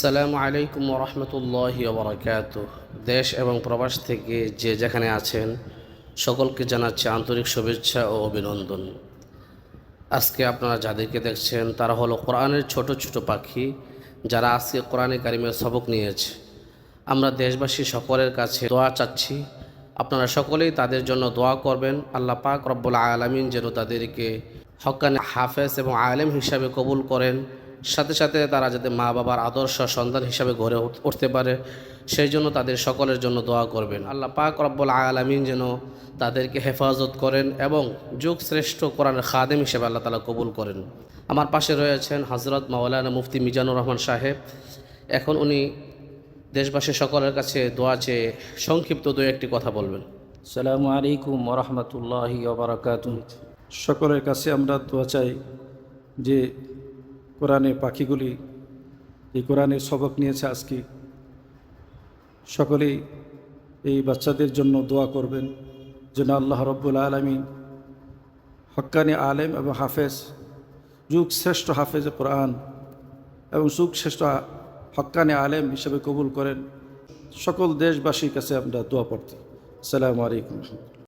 আসসালামু আলাইকুম ওরহমতুল্লাহি ওবরাকাতুহ। দেশ এবং প্রবাস থেকে যে যেখানে আছেন সকলকে জানাচ্ছি আন্তরিক শুভেচ্ছা ও অভিনন্দন। আজকে আপনারা যাদেরকে দেখছেন তারা হলো কোরআনের ছোট ছোট পাখি, যারা আজকে কোরআনে কারিমের সবক নিয়েছে। আমরা দেশবাসী সকলের কাছে দোয়া চাচ্ছি, আপনারা সকলেই তাদের জন্য দোয়া করবেন। আল্লাহ পাক রব্বুল আলামিন যেন তাদেরকে হক্কানি হাফেজ এবং আলেম হিসাবে কবুল করেন, সাথে সাথে তারা যাতে মা বাবার আদর্শ সন্তান হিসাবে গড়ে উঠতে পারে সেই জন্য তাদের সকলের জন্য দোয়া করবেন। আল্লাহ পাক রব্বুল আলামিন যেন তাদেরকে হেফাজত করেন এবং যুগ শ্রেষ্ঠ কোরআনের খাদেম হিসেবে আল্লাহ তাআলা কবুল করেন। আমার পাশে রয়েছেন হযরত মাওলানা মুফতি মিজানুর রহমান সাহেব। এখন উনি দেশবাসী সকলের কাছে দোয়া চেয়ে সংক্ষিপ্ত দু একটি কথা বলবেন। আসসালামু আলাইকুম ওরহমতুল্লাহি ওবরাকাতুহ। সকলের কাছে আমরা দোয়া চাই যে কোরআনের পাখিগুলি এই কোরআনের সবক নিয়েছে আজকে, সকলেই এই বাচ্চাদের জন্য দোয়া করবেন যেন আল্লাহ রব্বুল আলামিন হক্কানি আলেম এবং হাফেজ, যুগ শ্রেষ্ঠ হাফেজ কোরআন এবং যুগ শ্রেষ্ঠ হক্কানি আলেম হিসেবে কবুল করেন। সকল দেশবাসীর কাছে আমরা দোয়া করতে। আসসালামু আলাইকুম।